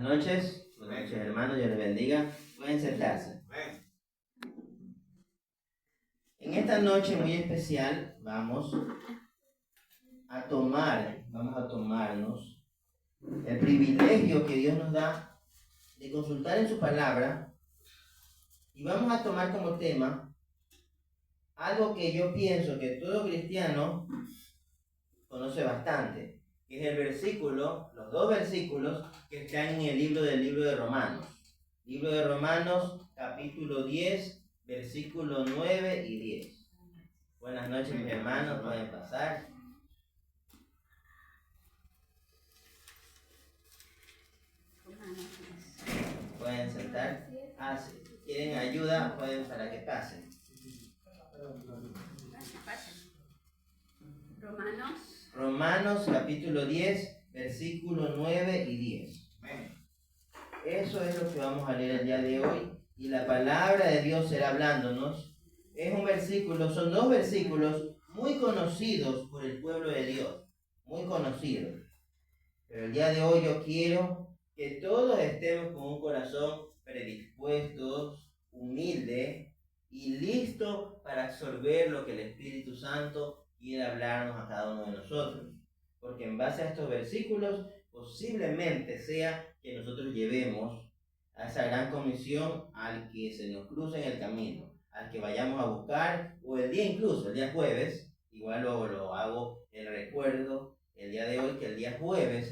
Buenas noches hermanos, Dios les bendiga. Pueden sentarse. En esta noche muy especial vamos a tomarnos el privilegio que Dios nos da de consultar en su palabra y vamos a tomar como tema algo que yo pienso que todo cristiano conoce bastante, que es los dos versículos que están en el libro de Romanos. Libro de Romanos, capítulo 10, versículos 9 y 10. Buenas noches, mis hermanos, pueden pasar. Pueden sentar. Si quieren ayuda, pueden para que pasen. Romanos capítulo 10, versículos 9 y 10. Eso es lo que vamos a leer el día de hoy. Y la palabra de Dios será hablándonos. Son dos versículos muy conocidos por el pueblo de Dios. Muy conocidos. Pero el día de hoy yo quiero que todos estemos con un corazón predispuestos, humilde y listo para absorber lo que el Espíritu Santo quiere hablarnos a cada uno de nosotros. Porque en base a estos versículos posiblemente sea que nosotros llevemos a esa gran comisión al que se nos cruce en el camino, al que vayamos a buscar, o el día jueves, igual lo hago el recuerdo el día de hoy, que el jueves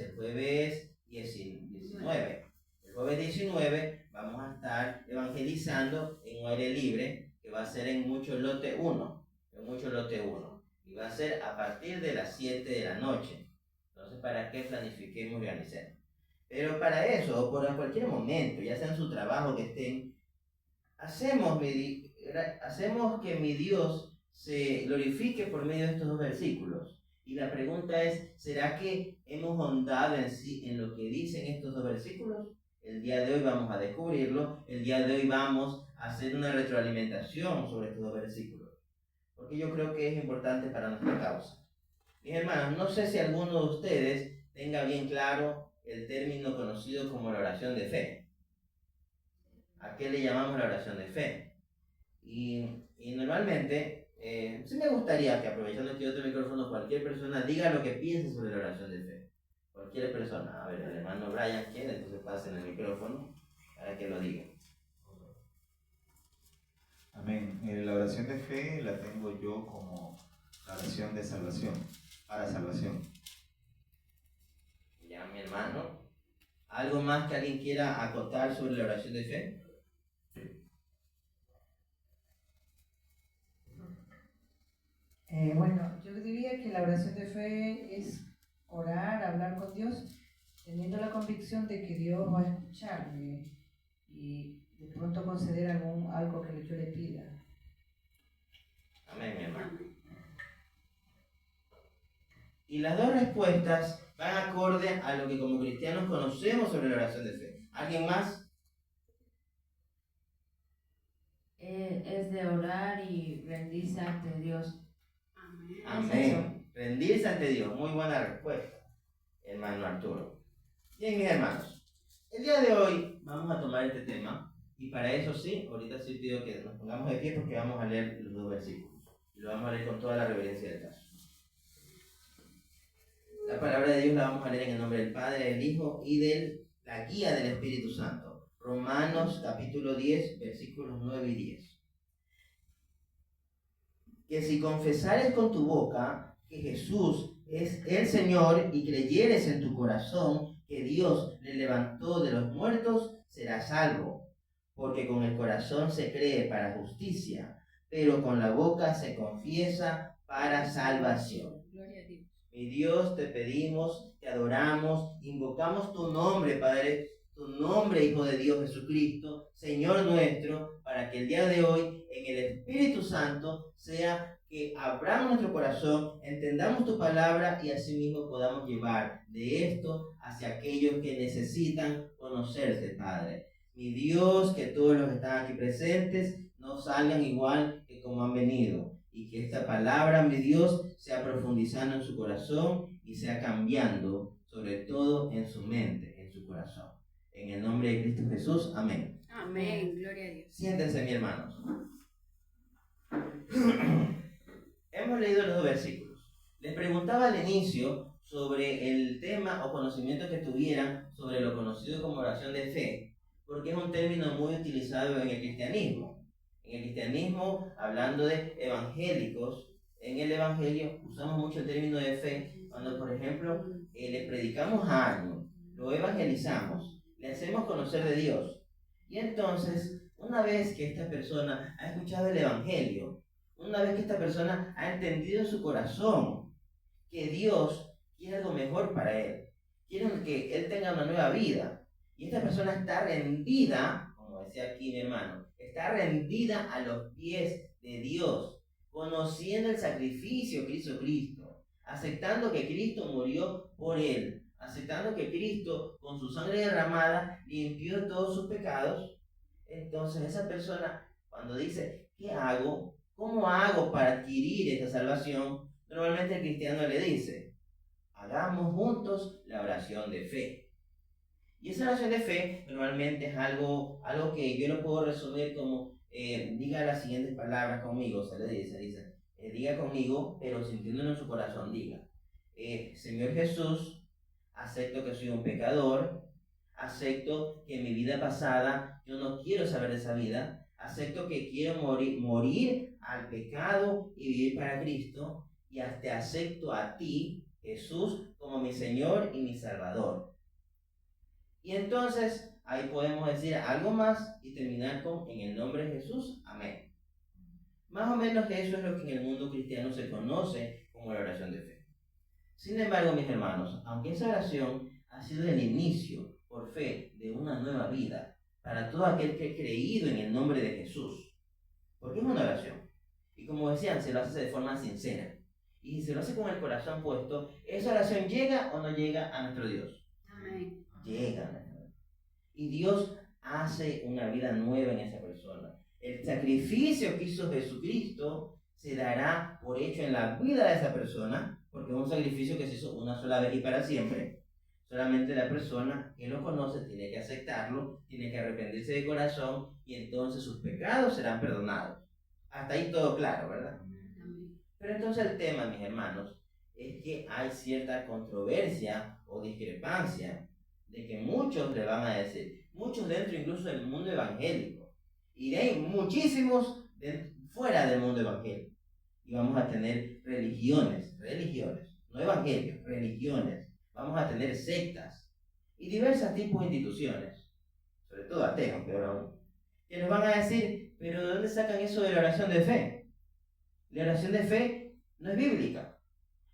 19, el jueves 19 vamos a estar evangelizando en un aire libre, que va a ser en Mucho Lote 1, y va a ser a partir de las 7 de la noche. Entonces, ¿para qué planifiquemos y organicemos? Pero para eso, o por cualquier momento, ya sea en su trabajo que estén, hacemos que mi Dios se glorifique por medio de estos dos versículos. Y la pregunta es, ¿será que hemos ahondado en lo que dicen estos dos versículos? El día de hoy vamos a descubrirlo. El día de hoy vamos a hacer una retroalimentación sobre estos dos versículos, porque yo creo que es importante para nuestra causa. Mis hermanos, no sé si alguno de ustedes tenga bien claro el término conocido como la oración de fe. ¿A qué le llamamos la oración de fe? Y normalmente, sí me gustaría que, aprovechando este otro micrófono, cualquier persona diga lo que piense sobre la oración de fe. Cualquier persona. A ver, el hermano Brian quiere, entonces pasen el micrófono para que lo diga. Amén. La oración de fe la tengo yo como la oración de salvación, para salvación. Ya, mi hermano. ¿Algo más que alguien quiera acotar sobre la oración de fe? Bueno, yo diría que la oración de fe es orar, hablar con Dios, teniendo la convicción de que Dios va a escucharme y de pronto conceder algo que yo le pida. Amén, mi hermano. Y las dos respuestas van acorde a lo que como cristianos conocemos sobre la oración de fe. ¿Alguien más? Es de orar y rendirse ante Dios. Amén. Rendirse ante Dios. Muy buena respuesta, hermano Arturo. Bien, mis hermanos. El día de hoy vamos a tomar este tema. Y para eso sí, ahorita sí pido que nos pongamos de pie porque vamos a leer los dos versículos. Y lo vamos a leer con toda la reverencia del caso. La palabra de Dios la vamos a leer en el nombre del Padre, del Hijo y de la guía del Espíritu Santo. Romanos capítulo 10, versículos 9 y 10. Que si confesares con tu boca que Jesús es el Señor y creyeres en tu corazón que Dios le levantó de los muertos, serás salvo. Porque con el corazón se cree para justicia, pero con la boca se confiesa para salvación. Gloria a Dios. Mi Dios, te pedimos, te adoramos, invocamos tu nombre, Padre, tu nombre, Hijo de Dios Jesucristo, Señor nuestro, para que el día de hoy, en el Espíritu Santo, sea que abramos nuestro corazón, entendamos tu palabra y asimismo podamos llevar de esto hacia aquellos que necesitan conocerte, Padre. Mi Dios, que todos los que están aquí presentes no salgan igual que como han venido. Y que esta palabra, mi Dios, sea profundizando en su corazón y sea cambiando, sobre todo en su mente, en su corazón. En el nombre de Cristo Jesús, amén. Amén. Gloria a Dios. Siéntense, mis hermanos. Hemos leído los 2 versículos. Les preguntaba al inicio sobre el tema o conocimiento que tuvieran sobre lo conocido como oración de fe, porque es un término muy utilizado en el cristianismo. En el cristianismo, hablando de evangélicos, en el evangelio usamos mucho el término de fe cuando, por ejemplo, le predicamos a alguien, lo evangelizamos, le hacemos conocer de Dios. Y entonces, una vez que esta persona ha escuchado el evangelio, una vez que esta persona ha entendido en su corazón que Dios quiere algo mejor para él, quiere que él tenga una nueva vida, y esta persona está rendida, como decía aquí mi hermano, está rendida a los pies de Dios, conociendo el sacrificio que hizo Cristo, aceptando que Cristo murió por él, aceptando que Cristo con su sangre derramada limpió todos sus pecados. Entonces esa persona, cuando dice, ¿qué hago? ¿Cómo hago para adquirir esta salvación? Normalmente el cristiano le dice, hagamos juntos la oración de fe. Y esa oración de fe normalmente es algo que yo lo puedo resumir como, diga las siguientes palabras conmigo, se le dice, diga conmigo, pero sintiéndolo en su corazón, diga, Señor Jesús, acepto que soy un pecador, acepto que en mi vida pasada yo no quiero saber de esa vida, acepto que quiero morir al pecado y vivir para Cristo, y te acepto a ti, Jesús, como mi Señor y mi Salvador. Y entonces ahí podemos decir algo más y terminar con en el nombre de Jesús, amén. Más o menos eso es lo que en el mundo cristiano se conoce como la oración de fe. Sin embargo, mis hermanos, aunque esa oración ha sido el inicio por fe de una nueva vida para todo aquel que ha creído en el nombre de Jesús, porque es una oración, y como decían, se lo hace de forma sincera, y si se lo hace con el corazón puesto, esa oración llega o no llega a nuestro Dios. Amén. Llega. Y Dios hace una vida nueva en esa persona. El sacrificio que hizo Jesucristo se dará por hecho en la vida de esa persona, porque es un sacrificio que se hizo una sola vez y para siempre. Solamente la persona que lo conoce tiene que aceptarlo, tiene que arrepentirse de corazón, y entonces sus pecados serán perdonados. Hasta ahí todo claro, ¿verdad? Amén. Pero entonces el tema, mis hermanos, es que hay cierta controversia o discrepancia de que muchos le van a decir, muchos dentro incluso del mundo evangélico, y de ahí muchísimos fuera del mundo evangélico. Y vamos a tener religiones, no evangelios, religiones. Vamos a tener sectas y diversos tipos de instituciones, sobre todo ateos, peor aún, que nos van a decir, pero ¿de dónde sacan eso de la oración de fe? La oración de fe no es bíblica.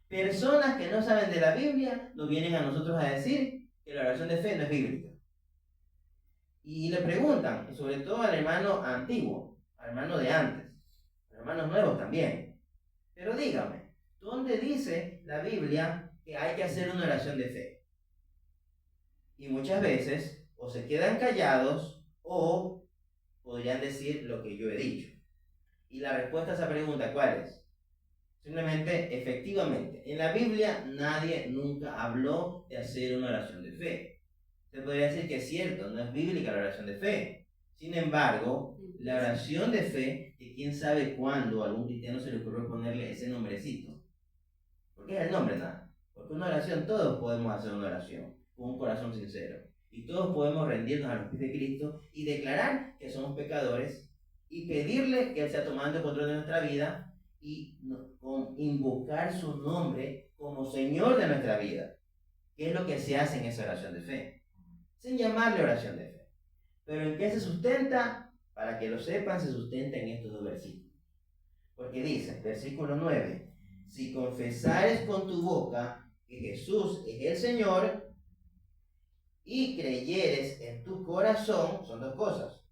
Personas que no saben de la Biblia nos vienen a nosotros a decir que la oración de fe no es bíblica. Y le preguntan, sobre todo al hermano antiguo, al hermano de antes, a los hermanos nuevos también. Pero dígame, ¿dónde dice la Biblia que hay que hacer una oración de fe? Y muchas veces o se quedan callados o podrían decir lo que yo he dicho. Y la respuesta a esa pregunta, ¿cuál es? Simplemente, efectivamente, en la Biblia nadie nunca habló de hacer una oración de fe. Se podría decir que es cierto, no es bíblica la oración de fe. Sin embargo, la oración de fe, que quién sabe cuándo a algún cristiano se le ocurrió ponerle ese nombrecito. ¿Por qué es el nombre nada? Porque una oración, todos podemos hacer una oración con un corazón sincero. Y todos podemos rendirnos a los pies de Cristo y declarar que somos pecadores y pedirle que Él sea tomando el control de nuestra vida y invocar su nombre como Señor de nuestra vida, que es lo que se hace en esa oración de fe, sin llamarle oración de fe. Pero ¿en qué se sustenta? Para que lo sepan, se sustenta en estos 2 versículos. Porque dice, versículo 9, si confesares con tu boca que Jesús es el Señor y creyeres en tu corazón, son 2 cosas.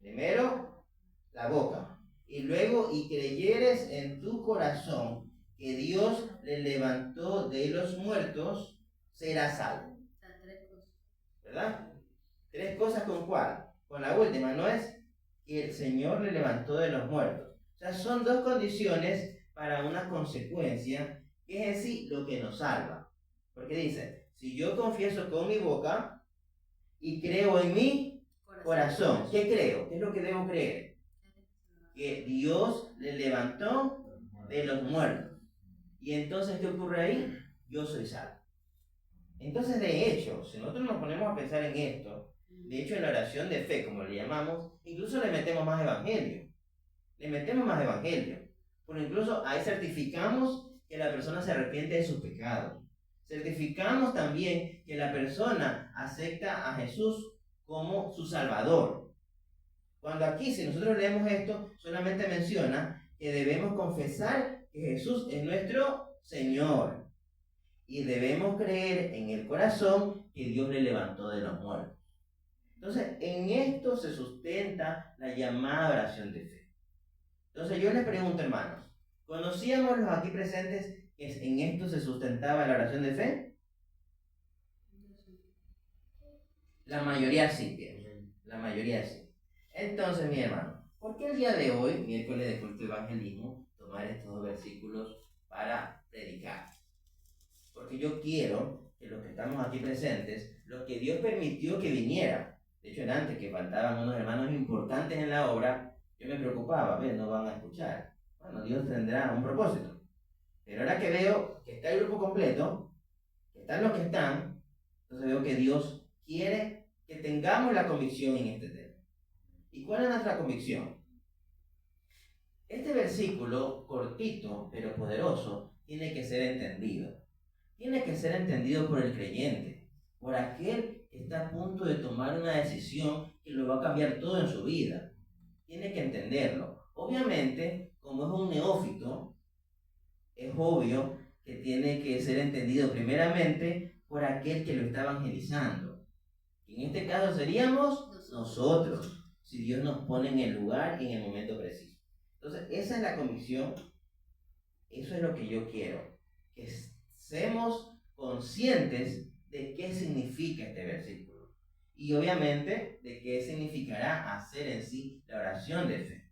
Primero, la boca. Y luego, y creyeres en tu corazón que Dios le levantó de los muertos, serás salvo. ¿Verdad? 3 cosas con cuál. Con la última, ¿no es? Que el Señor le levantó de los muertos. O sea, son 2 condiciones para una consecuencia que es en sí lo que nos salva. Porque dice, si yo confieso con mi boca y creo en mi corazón. ¿Qué creo? ¿Qué es lo que debo creer? Que Dios le levantó de los muertos. Y entonces, ¿qué ocurre ahí? Yo soy salvo. Entonces, de hecho, si nosotros nos ponemos a pensar en esto, de hecho, en la oración de fe, como le llamamos, incluso le metemos más evangelio. Le metemos más evangelio. Porque incluso ahí certificamos que la persona se arrepiente de sus pecados. Certificamos también que la persona acepta a Jesús como su Salvador. Cuando aquí, si nosotros leemos esto, solamente menciona que debemos confesar que Jesús es nuestro Señor. Y debemos creer en el corazón que Dios le levantó de los muertos. Entonces, en esto se sustenta la llamada oración de fe. Entonces, yo les pregunto, hermanos, ¿conocíamos los aquí presentes que en esto se sustentaba la oración de fe? La mayoría sí, bien. La mayoría sí. Entonces, mi hermano, ¿por qué el día de hoy, miércoles de culto de evangelismo, tomar estos 2 versículos para predicar? Porque yo quiero que los que estamos aquí presentes, los que Dios permitió que viniera, de hecho, antes que faltaban unos hermanos importantes en la obra, yo me preocupaba, no van a escuchar. Bueno, Dios tendrá un propósito. Pero ahora que veo que está el grupo completo, que están los que están, entonces veo que Dios quiere que tengamos la convicción en este tema. ¿Y cuál es nuestra convicción? Este versículo, cortito pero poderoso, tiene que ser entendido. Tiene que ser entendido por el creyente, por aquel que está a punto de tomar una decisión que lo va a cambiar todo en su vida. Tiene que entenderlo. Obviamente, como es un neófito, es obvio que tiene que ser entendido primeramente por aquel que lo está evangelizando. En este caso seríamos nosotros, si Dios nos pone en el lugar y en el momento preciso. Entonces, esa es la convicción, eso es lo que yo quiero, que seamos conscientes de qué significa este versículo y obviamente de qué significará hacer en sí la oración de fe.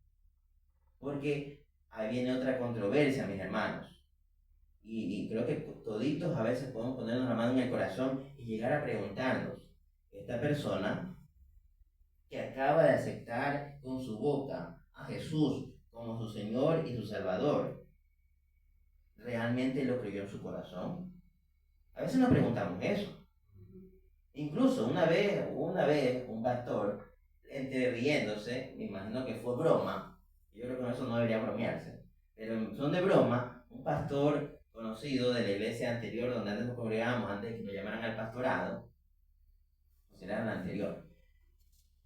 Porque ahí viene otra controversia, mis hermanos. Y creo que toditos a veces podemos ponernos la mano en el corazón y llegar a preguntarnos, esta persona que acaba de aceptar con su boca a Jesús como su Señor y su Salvador, ¿realmente lo creyó en su corazón? A veces nos preguntamos eso. Incluso una vez un pastor, entre riéndose, me imagino que fue broma, yo creo que con eso no debería bromearse, pero en son de broma, un pastor conocido de la iglesia anterior donde antes nos congregábamos, antes de que nos llamaran al pastorado, o será la anterior,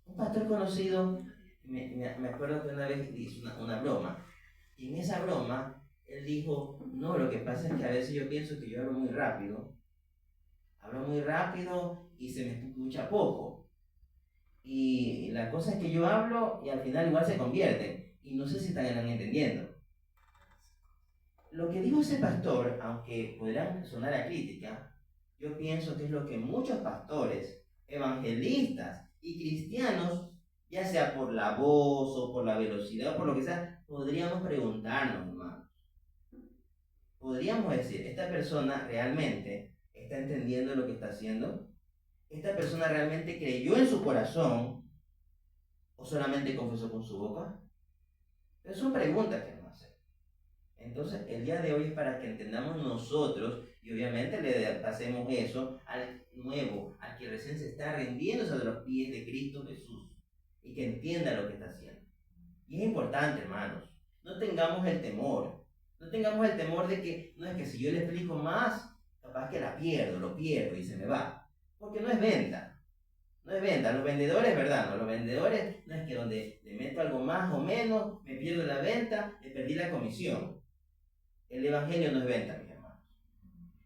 un pastor conocido, me acuerdo que una vez hizo una broma, y en esa broma él dijo, no, lo que pasa es que a veces yo pienso que yo hablo muy rápido y se me escucha poco. Y la cosa es que yo hablo y al final igual se convierte. Y no sé si están entendiendo. Lo que dijo ese pastor, aunque podrán sonar a crítica, yo pienso que es lo que muchos pastores, evangelistas y cristianos, ya sea por la voz o por la velocidad o por lo que sea, podríamos preguntarnos, hermanos. Podríamos decir, ¿esta persona realmente está entendiendo lo que está haciendo? ¿Esta persona realmente creyó en su corazón o solamente confesó con su boca? Esas son preguntas que vamos a hacer. Entonces, el día de hoy es para que entendamos nosotros y obviamente le pasemos eso al nuevo, al que recién se está rindiéndose a los pies de Cristo Jesús y que entienda lo que está haciendo. Y es importante, hermanos, no tengamos el temor. No tengamos el temor de que, no es que si yo le explico más, capaz que lo pierdo y se me va. Porque no es venta. No es venta. Los vendedores, ¿verdad? No, los vendedores no es que donde le meto algo más o menos, me pierdo la venta, le perdí la comisión. El evangelio no es venta, mis hermanos.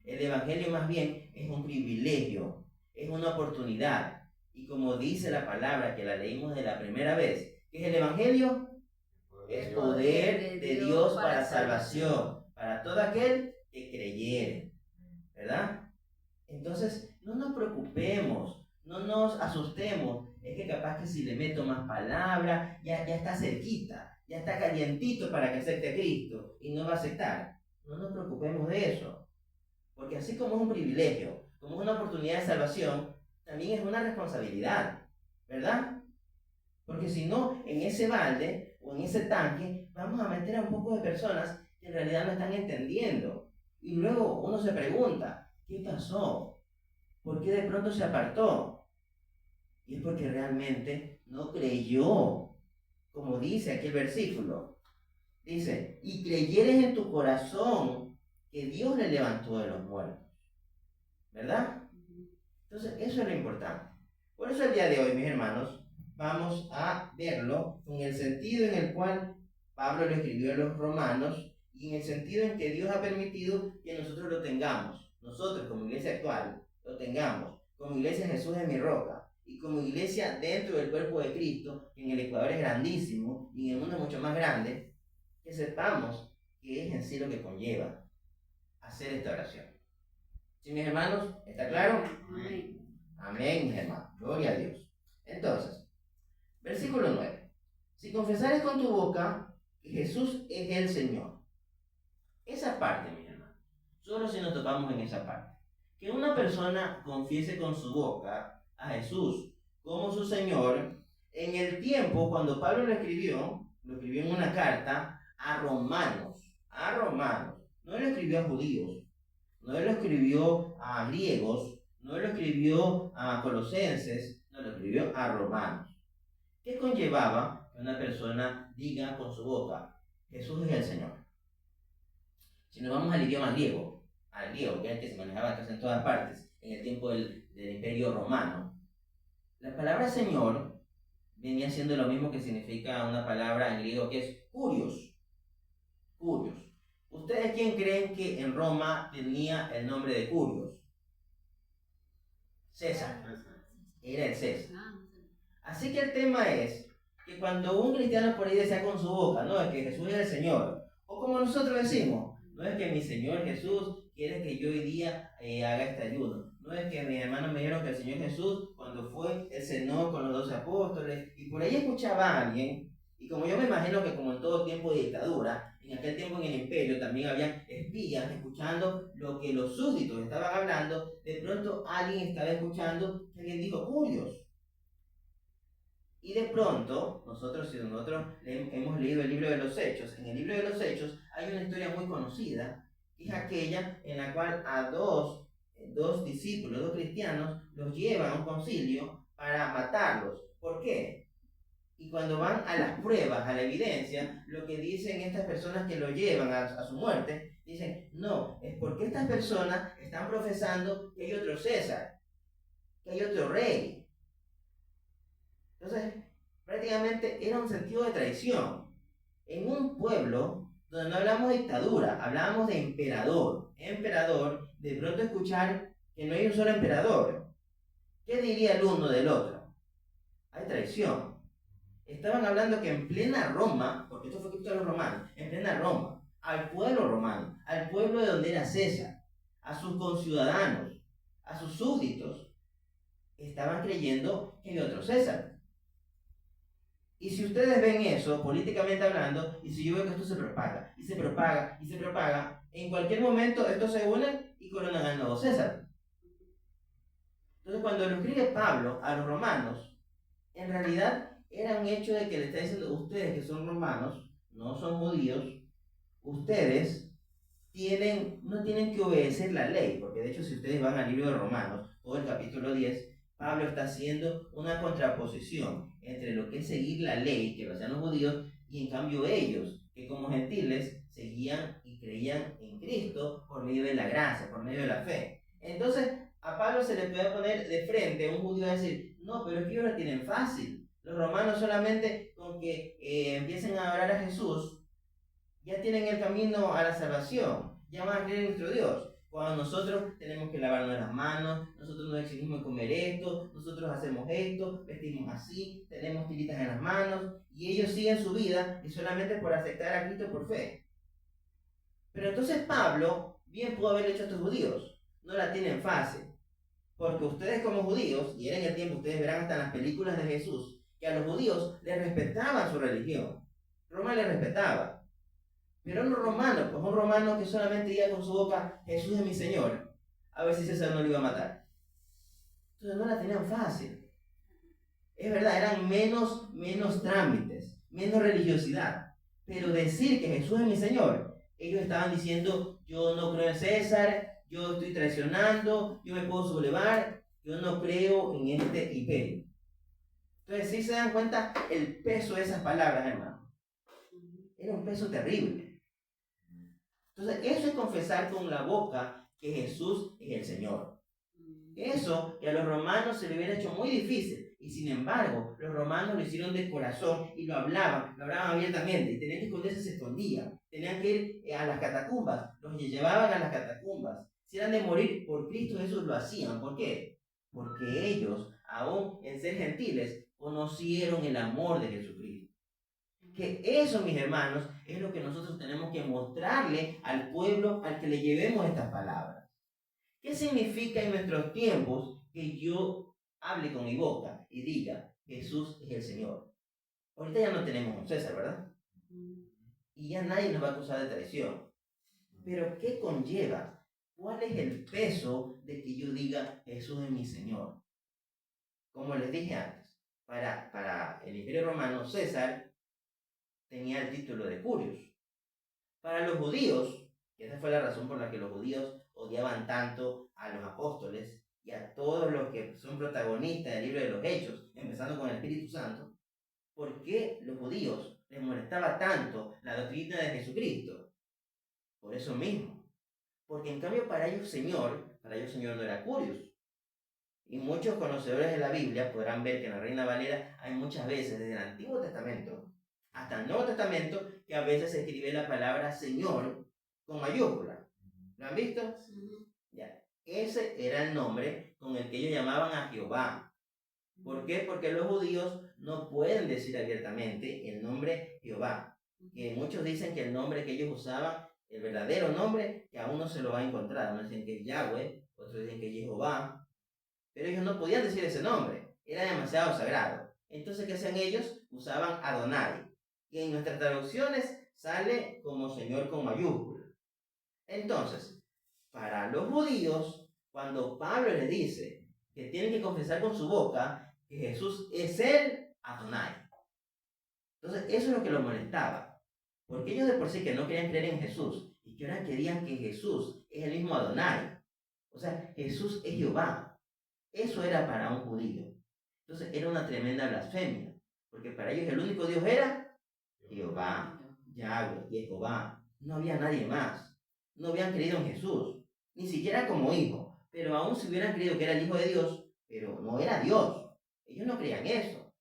El evangelio más bien es un privilegio, es una oportunidad. Y como dice la palabra que la leímos de la primera vez, ¿qué es el evangelio? Es poder de Dios para salvación, para todo aquel que creyere, ¿verdad? Entonces, no nos preocupemos, no nos asustemos. Es que capaz que si le meto más palabras, ya está cerquita, ya está calientito para que acepte a Cristo y no va a aceptar. No nos preocupemos de eso, porque así como es un privilegio, como es una oportunidad de salvación, también es una responsabilidad, ¿verdad? Porque si no, en ese balde o en ese tanque vamos a meter a un poco de personas que en realidad no están entendiendo. Y luego uno se pregunta, ¿qué pasó? ¿Por qué de pronto se apartó? Y es porque realmente no creyó, como dice aquí el versículo. Dice, y creyeres en tu corazón que Dios le levantó de los muertos. ¿Verdad? Entonces, eso es lo importante. Por eso el día de hoy, mis hermanos, vamos a verlo en el sentido en el cual Pablo lo escribió a los romanos y en el sentido en que Dios ha permitido que nosotros lo tengamos. Nosotros, como iglesia actual, lo tengamos. Como iglesia Jesús es mi roca. Y como iglesia dentro del cuerpo de Cristo, que en el Ecuador es grandísimo y en el mundo es mucho más grande, que sepamos que es en sí lo que conlleva hacer esta oración. ¿Sí, mis hermanos? ¿Está claro? Amén. Amén, mis hermanos. Gloria a Dios. Entonces, versículo 9. Si confesares con tu boca que Jesús es el Señor. Esa parte, mis hermanos. Solo si nos topamos en esa parte. Que una persona confiese con su boca a Jesús como su Señor, en el tiempo cuando Pablo lo escribió en una carta a romanos. A romanos. No lo escribió a judíos. No lo escribió a griegos, no lo escribió a colosenses, no lo escribió a romanos. ¿Qué conllevaba que una persona diga con su boca, Jesús es el Señor? Si nos vamos al idioma griego, que es el que se manejaba entonces en todas partes, en el tiempo del Imperio Romano, la palabra Señor venía siendo lo mismo que significa una palabra en griego que es kurios. Kurios. ¿Ustedes quién creen que en Roma tenía el nombre de Curios? César. Era el César. Así que el tema es que cuando un cristiano por ahí decía con su boca, no, es que Jesús es el Señor, o como nosotros decimos, no es que mi Señor Jesús quiere que yo hoy día haga este ayuno, no es que mis hermanos me dijeron que el Señor Jesús cuando fue, Él cenó con los 12 apóstoles, y por ahí escuchaba a alguien. Y como yo me imagino que como en todo tiempo de dictadura, en aquel tiempo en el imperio también habían espías escuchando lo que los súbditos estaban hablando, de pronto alguien estaba escuchando que alguien dijo Curios. Y de pronto, si nosotros hemos leído el libro de los Hechos, en el libro de los Hechos hay una historia muy conocida, que es aquella en la cual a dos discípulos, dos cristianos, los llevan a un concilio para matarlos. ¿Por qué? Y cuando van a las pruebas, a la evidencia, lo que dicen estas personas que lo llevan a su muerte, dicen, no, es porque estas personas están profesando que hay otro César, que hay otro rey. Entonces, prácticamente era un sentido de traición. En un pueblo donde no hablamos de dictadura, hablábamos de emperador. Emperador, de pronto escuchar que no hay un solo emperador. ¿Qué diría el uno del otro? Hay traición. Estaban hablando que en plena Roma, porque esto fue escrito a los romanos, en plena Roma, al pueblo romano, al pueblo de donde era César, a sus conciudadanos, a sus súbditos, estaban creyendo que había otro César. Y si ustedes ven eso, políticamente hablando, y si yo veo que esto se propaga, y se propaga, y se propaga, en cualquier momento estos se unen y coronan al nuevo César. Entonces cuando lo escribe Pablo a los romanos, en realidad era un hecho de que le está diciendo, ustedes que son romanos, no son judíos, ustedes no tienen que obedecer la ley, porque de hecho si ustedes van al libro de Romanos, o el capítulo 10, Pablo está haciendo una contraposición entre lo que es seguir la ley, que lo hacían los judíos, y en cambio ellos, que como gentiles, seguían y creían en Cristo por medio de la gracia, por medio de la fe. Entonces, a Pablo se le puede poner de frente a un judío y decir, no, pero es que ellos la tienen fácil. Los romanos solamente con que empiecen a adorar a Jesús, ya tienen el camino a la salvación, ya van a creer en nuestro Dios. Cuando nosotros tenemos que lavarnos las manos, nosotros nos exigimos comer esto, nosotros hacemos esto, vestimos así, tenemos tiritas en las manos, y ellos siguen su vida y solamente por aceptar a Cristo por fe. Pero entonces Pablo bien pudo haber hecho a estos judíos, no la tienen fácil, porque ustedes como judíos, y era en el tiempo, ustedes verán hasta en las películas de Jesús, que a los judíos les respetaban su religión. Roma les respetaba. Pero un romano, pues un romano que solamente diga con su boca, Jesús es mi Señor, a ver si César no lo iba a matar. Entonces no la tenían fácil. Es verdad, eran menos trámites, menos religiosidad. Pero decir que Jesús es mi Señor, ellos estaban diciendo, yo no creo en César, yo estoy traicionando, yo me puedo sublevar, yo no creo en este imperio. Entonces, si se dan cuenta el peso de esas palabras, hermano. Era un peso terrible. Entonces, eso es confesar con la boca que Jesús es el Señor. Eso que a los romanos se le hubiera hecho muy difícil. Y sin embargo, los romanos lo hicieron de corazón y lo hablaban abiertamente. Y tenían que esconderse, se escondían. Tenían que ir a las catacumbas, los llevaban a las catacumbas. Si eran de morir por Cristo Jesús, lo hacían. ¿Por qué? Porque ellos, aún en ser gentiles, conocieron el amor de Jesucristo. Que eso, mis hermanos, es lo que nosotros tenemos que mostrarle al pueblo al que le llevemos estas palabras. ¿Qué significa en nuestros tiempos que yo hable con mi boca y diga, Jesús es el Señor? Ahorita ya no tenemos un César, ¿verdad? Y ya nadie nos va a acusar de traición. Pero ¿qué conlleva? ¿Cuál es el peso de que yo diga, Jesús es mi Señor? Como les dije antes, para el Imperio Romano, César tenía el título de Curios. Para los judíos, y esa fue la razón por la que los judíos odiaban tanto a los apóstoles y a todos los que son protagonistas del libro de los Hechos, empezando con el Espíritu Santo, ¿por qué los judíos les molestaba tanto la doctrina de Jesucristo? Por eso mismo. Porque en cambio para ellos Señor no era Curios. Y muchos conocedores de la Biblia podrán ver que en la Reina Valera hay muchas veces, desde el Antiguo Testamento hasta el Nuevo Testamento, que a veces se escribe la palabra Señor con mayúscula. ¿Lo han visto? Ya. Ese era el nombre con el que ellos llamaban a Jehová. ¿Por qué? Porque los judíos no pueden decir abiertamente el nombre Jehová. Que muchos dicen que el nombre que ellos usaban, el verdadero nombre, que aún no se lo va a encontrar. Unos dicen que es Yahweh, otros dicen que es Jehová. Pero ellos no podían decir ese nombre. Era demasiado sagrado. Entonces, ¿qué hacían ellos? Usaban Adonai. Y en nuestras traducciones sale como Señor con mayúscula. Entonces, para los judíos, cuando Pablo les dice que tienen que confesar con su boca que Jesús es el Adonai, entonces eso es lo que los molestaba. Porque ellos de por sí que no querían creer en Jesús y que ahora querían que Jesús es el mismo Adonai. O sea, Jesús es Jehová. Eso era para un judío. Entonces era una tremenda blasfemia. Porque para ellos el único Dios era Jehová, Yahweh y Jehová. No había nadie más. No habían creído en Jesús, ni siquiera como hijo. Pero aún si hubieran creído que era el Hijo de Dios, pero no era Dios. Ellos no creían eso.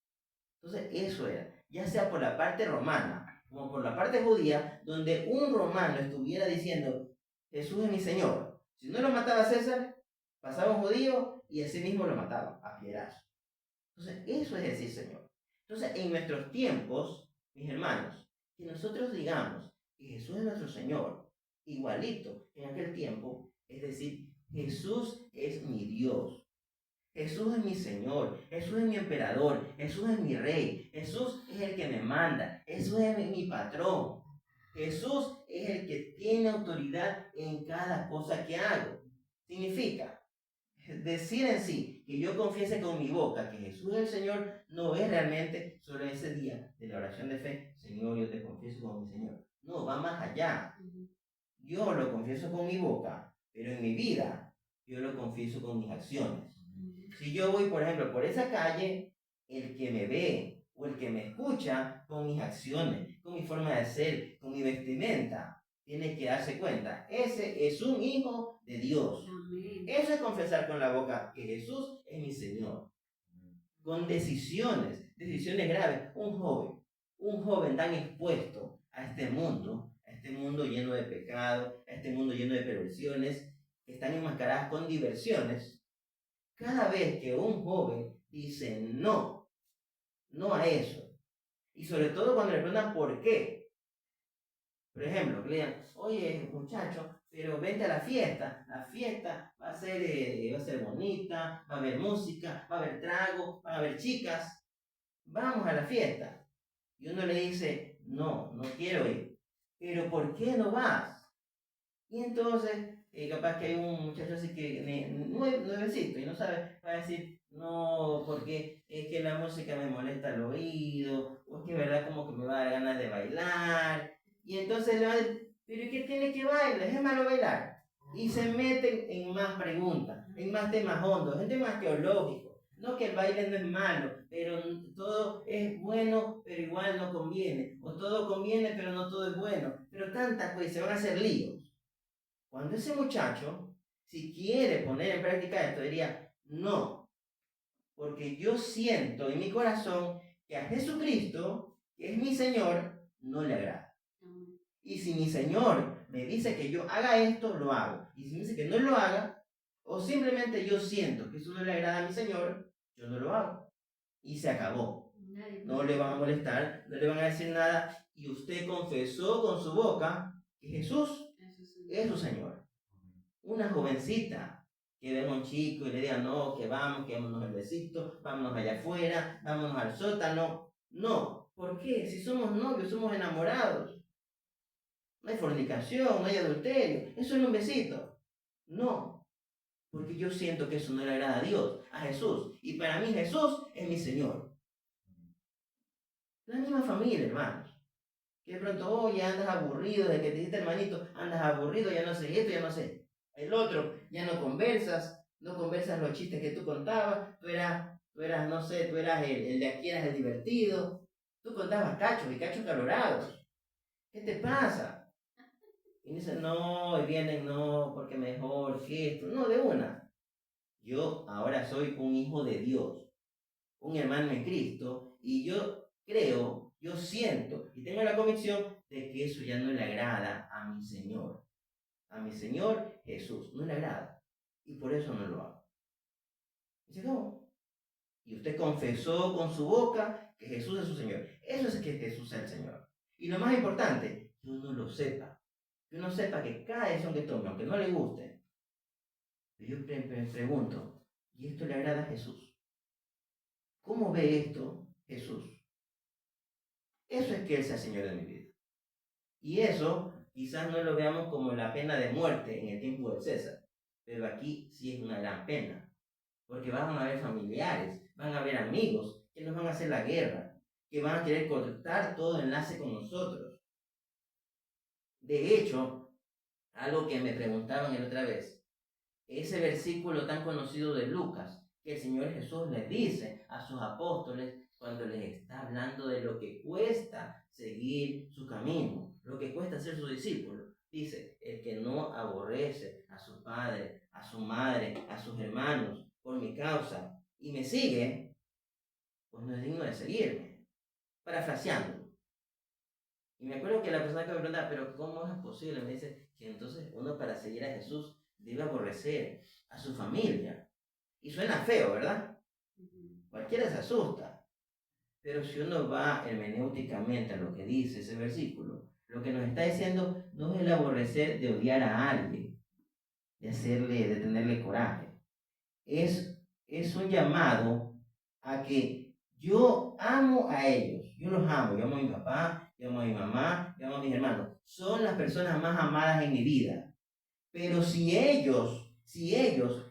Entonces eso era, ya sea por la parte romana como por la parte judía, donde un romano estuviera diciendo, Jesús es mi Señor. Si no lo mataba César, pasaba un judío y ese mismo lo mataba a piedrazos. Entonces eso es decir Señor. Entonces en nuestros tiempos, mis hermanos, que nosotros digamos que Jesús es nuestro Señor, igualito que en aquel tiempo, es decir, Jesús es mi Dios, Jesús es mi Señor, Jesús es mi emperador, Jesús es mi rey, Jesús es el que me manda, Jesús es mi patrón, Jesús es el que tiene autoridad en cada cosa que hago. Significa, decir en sí que yo confiese con mi boca que Jesús es el Señor no es realmente solo ese día de la oración de fe, Señor, yo te confieso como mi Señor. No, va más allá. Yo lo confieso con mi boca, pero en mi vida yo lo confieso con mis acciones. Si yo voy, por ejemplo, por esa calle, el que me ve o el que me escucha con mis acciones, con mi forma de ser, con mi vestimenta, tiene que darse cuenta. Ese es un hijo de Dios. Amén. Eso es confesar con la boca que Jesús es mi Señor. Con decisiones graves. Un joven tan expuesto a este mundo lleno de pecado, a este mundo lleno de perversiones, que están enmascaradas con diversiones. Cada vez que un joven dice no a eso, y sobre todo cuando le preguntan por qué, por ejemplo, que le digan, oye muchacho, pero vente a la fiesta va a ser bonita, va a haber música, va a haber trago, van a haber chicas, vamos a la fiesta. Y uno le dice, no quiero ir, pero ¿por qué no vas? Y entonces capaz que hay un muchacho así que nuevecito y no sabe, va a decir, no, porque es que la música me molesta el oído, o es que verdad como que me va a dar ganas de bailar, y entonces le va a decir, pero ¿y qué tiene que bailar? Es malo bailar. Y se meten en más preguntas, en más temas hondos, en temas teológicos. No que el baile no es malo, pero todo es bueno, pero igual no conviene. O todo conviene, pero no todo es bueno. Pero tantas cosas, se van a hacer líos. Cuando ese muchacho, si quiere poner en práctica esto, diría, no, porque yo siento en mi corazón que a Jesucristo, que es mi Señor, no le agrada. Y si mi Señor me dice que yo haga esto, lo hago. Y si me dice que no lo haga, o simplemente yo siento que eso no le agrada a mi Señor, yo no lo hago. Y se acabó. No le van a molestar, no le van a decir nada. Y usted confesó con su boca que Jesús es su Señor. Una jovencita que venga un chico y le diga, no, que vámonos al besito, vámonos allá afuera, vámonos al sótano. No, ¿por qué? Si somos novios, somos enamorados. No hay fornicación, no hay adulterio. Eso es un besito. No, porque yo siento que eso no le agrada a Dios, a Jesús. Y para mí Jesús es mi Señor. La misma familia, hermanos. Que de pronto, oye, andas aburrido, de que te dijiste hermanito, andas aburrido, ya no sé esto, ya no sé. El otro, ya no conversas los chistes que tú contabas, tú eras, no sé, tú eras el de aquí, eras el divertido. Tú contabas cachos y cachos calorados. ¿Qué te pasa? Y dicen, no, y vienen, no, porque mejor que esto. No, de una. Yo ahora soy un hijo de Dios, un hermano en Cristo, y yo creo, yo siento y tengo la convicción de que eso ya no le agrada a mi Señor. A mi Señor Jesús, no le agrada. Y por eso no lo hago. Y se acabó. Y usted confesó con su boca que Jesús es su Señor. Eso es que Jesús es el Señor. Y lo más importante, que uno lo sepa. Que uno sepa que cada decisión que tome, aunque no le guste, yo pregunto, ¿y esto le agrada a Jesús? ¿Cómo ve esto Jesús? Eso es que Él sea Señor de mi vida. Y eso quizás no lo veamos como la pena de muerte en el tiempo del César, pero aquí sí es una gran pena, porque van a haber familiares, van a haber amigos que nos van a hacer la guerra, que van a querer cortar todo enlace con nosotros. De hecho, algo que me preguntaban la otra vez, ese versículo tan conocido de Lucas, que el Señor Jesús les dice a sus apóstoles cuando les está hablando de lo que cuesta seguir su camino, lo que cuesta ser su discípulo. Dice, el que no aborrece a su padre, a su madre, a sus hermanos por mi causa y me sigue, pues no es digno de seguirme. Parafraseando. Y me acuerdo que la persona que me preguntaba, pero ¿cómo es posible? Me dice que entonces uno para seguir a Jesús debe aborrecer a su familia. Y suena feo, ¿verdad? Cualquiera se asusta. Pero si uno va hermenéuticamente a lo que dice ese versículo, lo que nos está diciendo no es el aborrecer de odiar a alguien, de tenerle coraje. Es un llamado a que yo amo a ellos. Yo los amo. Yo amo a mi papá, yo amo a mi mamá, yo amo a mis hermanos. Son las personas más amadas en mi vida. Pero si ellos,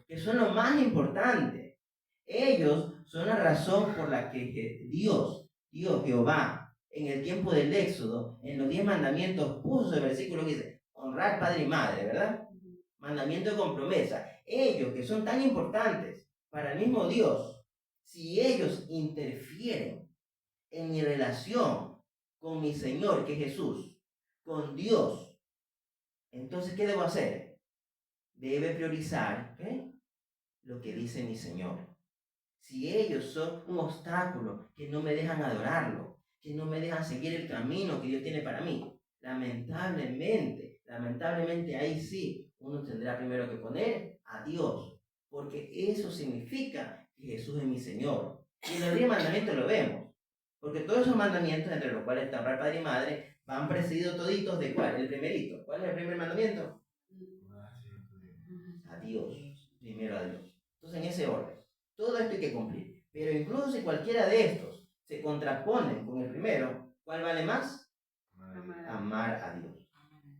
que son lo más importante, ellos son la razón por la que Dios, Jehová, en el tiempo del Éxodo, en los 10 mandamientos, puso ese versículo que dice, honrar padre y madre, ¿verdad? Mandamiento con promesa. Ellos que son tan importantes para el mismo Dios, si ellos interfieren en mi relación con mi Señor, que es Jesús, con Dios, entonces, ¿qué debo hacer? Debe priorizar lo que dice mi Señor. Si ellos son un obstáculo que no me dejan adorarlo, que no me dejan seguir el camino que Dios tiene para mí, lamentablemente ahí sí, uno tendrá primero que poner a Dios, porque eso significa que Jesús es mi Señor. Y en los 10 mandamientos lo vemos, porque todos esos mandamientos, entre los cuales está padre y madre, van precedidos toditos de ¿cuál? El primerito. ¿Cuál es el primer mandamiento? A Dios, primero a Dios. Entonces, en ese orden, todo esto hay que cumplir. Pero incluso si cualquiera de estos se contraponen con el primero, ¿cuál vale más? Amar a Dios.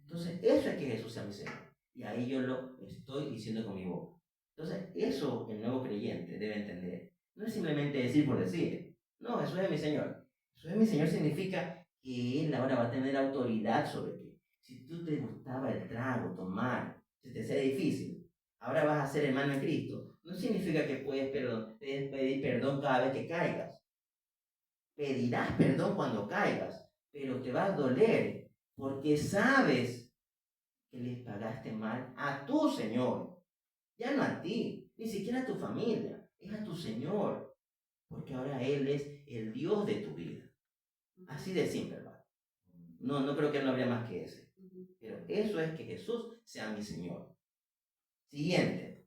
Entonces, eso es que Jesús sea mi Señor. Y ahí yo lo estoy diciendo con mi boca. Entonces, eso el nuevo creyente debe entender. No es simplemente decir por decir. No, Jesús es mi Señor. Jesús es mi Señor significa que Él ahora va a tener autoridad sobre ti. Si tú te gustaba el trago, tomar, si te sea difícil, ahora vas a ser hermano en Cristo. No significa que puedes pedir perdón cada vez que caigas. Pedirás perdón cuando caigas, pero te va a doler porque sabes que le pagaste mal a tu Señor. Ya no a ti, ni siquiera a tu familia, es a tu Señor. Porque ahora Él es el Dios de tu vida. Así de simple, hermano. No creo que no habría más que ese. Pero eso es que Jesús sea mi Señor. Siguiente,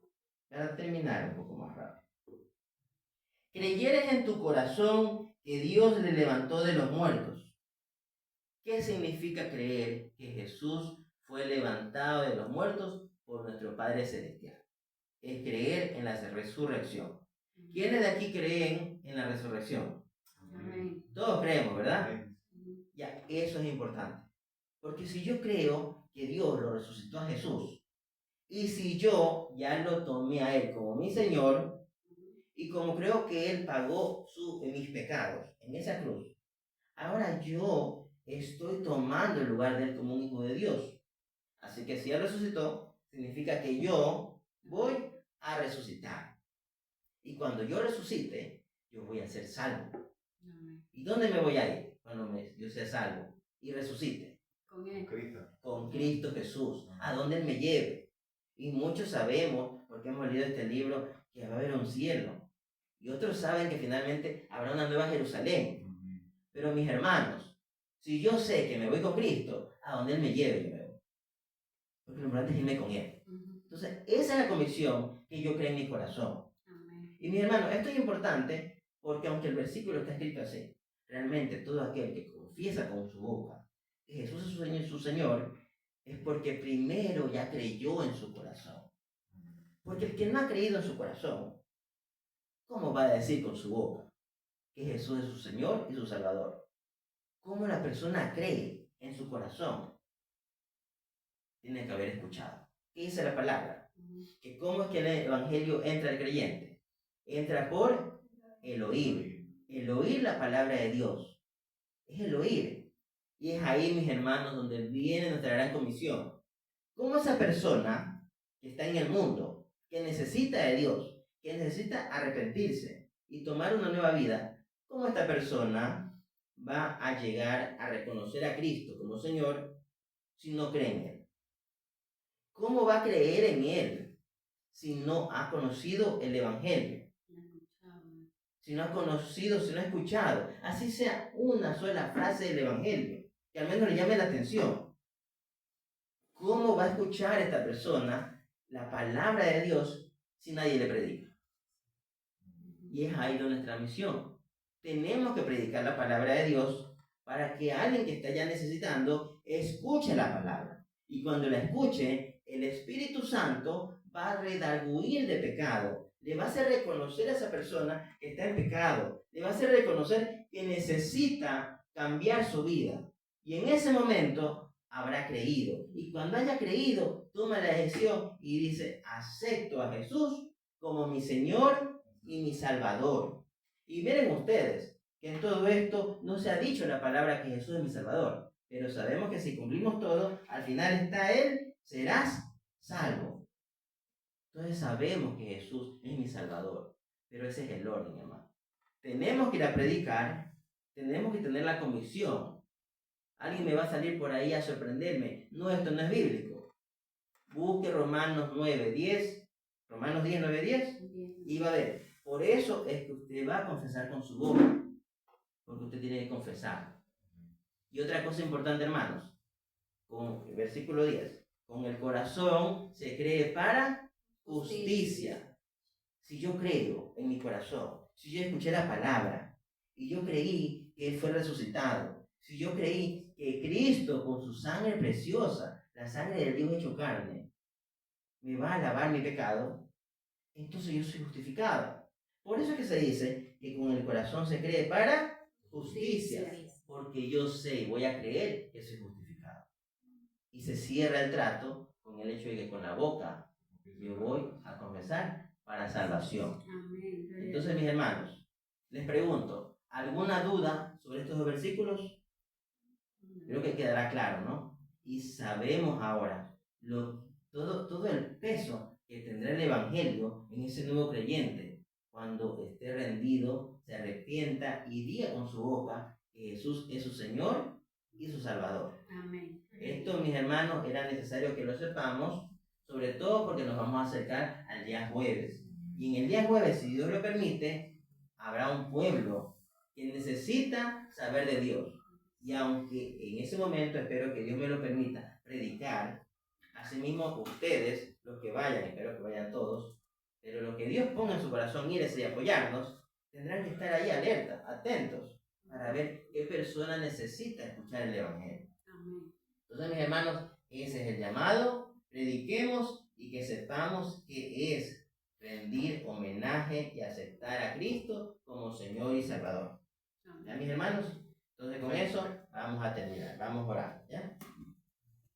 para terminar un poco más rápido. Creyeres en tu corazón que Dios le levantó de los muertos. ¿Qué significa creer que Jesús fue levantado de los muertos por nuestro Padre Celestial? Es creer en la resurrección. ¿Quiénes de aquí creen en la resurrección? Amén. Todos creemos, ¿verdad? Ya, eso es importante. Porque si yo creo que Dios lo resucitó a Jesús, y si yo ya lo tomé a Él como mi Señor, y como creo que Él pagó mis pecados en esa cruz, ahora yo estoy tomando el lugar de Él como un hijo de Dios. Así que si Él resucitó, significa que yo voy a resucitar. Y cuando yo resucite, yo voy a ser salvo. Amén. ¿Y dónde me voy a ir cuando yo sea salvo y resucite? Con Él. Con Cristo Jesús, a donde Él me lleve. Y muchos sabemos, porque hemos leído este libro, que va a haber un cielo. Y otros saben que finalmente habrá una nueva Jerusalén. Pero mis hermanos, si yo sé que me voy con Cristo, a donde Él me lleve, yo me voy. Porque lo importante es irme con Él. Entonces, esa es la convicción que yo creo en mi corazón. Amén. Y mis hermanos, esto es importante porque aunque el versículo está escrito así, realmente todo aquel que confiesa con su boca que Jesús es su Señor, es porque primero ya creyó en su corazón. Porque el que no ha creído en su corazón, ¿cómo va a decir con su boca que Jesús es su Señor y su Salvador? ¿Cómo la persona cree en su corazón? Tiene que haber escuchado. ¿Qué dice la palabra? Que cómo es que el Evangelio entra al creyente. Entra por el oír. El oír la palabra de Dios. Es el oír. Y es ahí, mis hermanos, donde viene nuestra gran comisión. ¿Cómo esa persona que está en el mundo, que necesita de Dios, que necesita arrepentirse y tomar una nueva vida, cómo esta persona va a llegar a reconocer a Cristo como Señor si no cree en Él? ¿Cómo va a creer en Él si no ha conocido el Evangelio? Si no ha conocido, si no ha escuchado, así sea una sola frase del Evangelio, que al menos le llame la atención. ¿Cómo va a escuchar esta persona la palabra de Dios si nadie le predica? Y es ahí donde nuestra misión. Tenemos que predicar la palabra de Dios para que alguien que está ya necesitando escuche la palabra. Y cuando la escuche, el Espíritu Santo va a redarguir de pecado. Le va a hacer reconocer a esa persona que está en pecado. Le va a hacer reconocer que necesita cambiar su vida. Y en ese momento habrá creído. Y cuando haya creído, toma la decisión y dice, acepto a Jesús como mi Señor y mi Salvador. Y miren ustedes, que en todo esto no se ha dicho la palabra que Jesús es mi Salvador. Pero sabemos que si cumplimos todo, al final está Él, serás salvo. Entonces sabemos que Jesús es mi Salvador. Pero ese es el orden, hermano. Tenemos que ir a predicar, tenemos que tener la convicción. Alguien me va a salir por ahí a sorprenderme. No, esto no es bíblico. Busque Romanos 9:10. Romanos 10, 9:10. Y va a ver. Por eso es que usted va a confesar con su boca. Porque usted tiene que confesar. Y otra cosa importante, hermanos. Con el versículo 10. Con el corazón se cree para justicia. Si yo creo en mi corazón, si yo escuché la palabra y yo creí que Él fue resucitado, si yo creí que Cristo con su sangre preciosa, la sangre del Dios hecho carne, me va a lavar mi pecado, entonces yo soy justificado. Por eso es que se dice que con el corazón se cree para justicia, porque yo sé y voy a creer que soy justificado. Y se cierra el trato con el hecho de que con la boca yo voy a confesar para salvación. Amén. Gloria a Entonces, mis hermanos, les pregunto, ¿alguna duda sobre estos dos versículos? Dios. Creo que quedará claro, ¿no? Y sabemos ahora todo el peso que tendrá el Evangelio en ese nuevo creyente cuando esté rendido, se arrepienta y diga con su boca que Jesús es su Señor y su Salvador. Amén. Esto, mis hermanos, era necesario que lo sepamos, sobre todo porque nos vamos a acercar al día jueves. Y en el día jueves, si Dios lo permite, habrá un pueblo que necesita saber de Dios. Y aunque en ese momento, espero que Dios me lo permita, predicar, asimismo ustedes, los que vayan, espero que vayan todos, pero lo que Dios ponga en su corazón irse y apoyarnos, tendrán que estar ahí alerta, atentos, para ver qué persona necesita escuchar el Evangelio. Amén. Entonces, mis hermanos, ese es el llamado, prediquemos y que sepamos qué es rendir homenaje y aceptar a Cristo como Señor y Salvador. ¿Ya, mis hermanos? Entonces, con eso vamos a terminar, vamos a orar, ¿ya?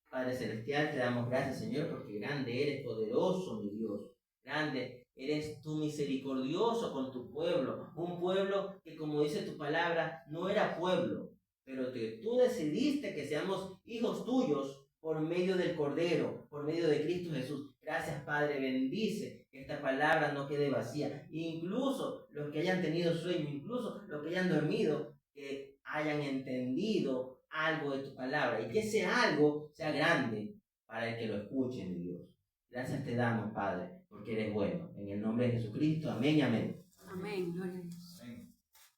Padre Celestial, te damos gracias, Señor, porque grande eres, poderoso, mi Dios. Grande eres tú, misericordioso con tu pueblo. Un pueblo que, como dice tu palabra, no era pueblo, pero que tú decidiste que seamos hijos tuyos por medio del Cordero, por medio de Cristo Jesús. Gracias, Padre, bendice que esta palabra no quede vacía. Incluso los que hayan tenido sueño, incluso los que hayan dormido, que hayan entendido algo de tu palabra y que ese algo sea grande para el que lo escuche, mi Dios. Gracias te damos, Padre, porque eres bueno. En el nombre de Jesucristo, amén y amén. Amén. Gloria a Dios. Amén.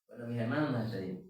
Bueno, mis hermanos, nos despedimos.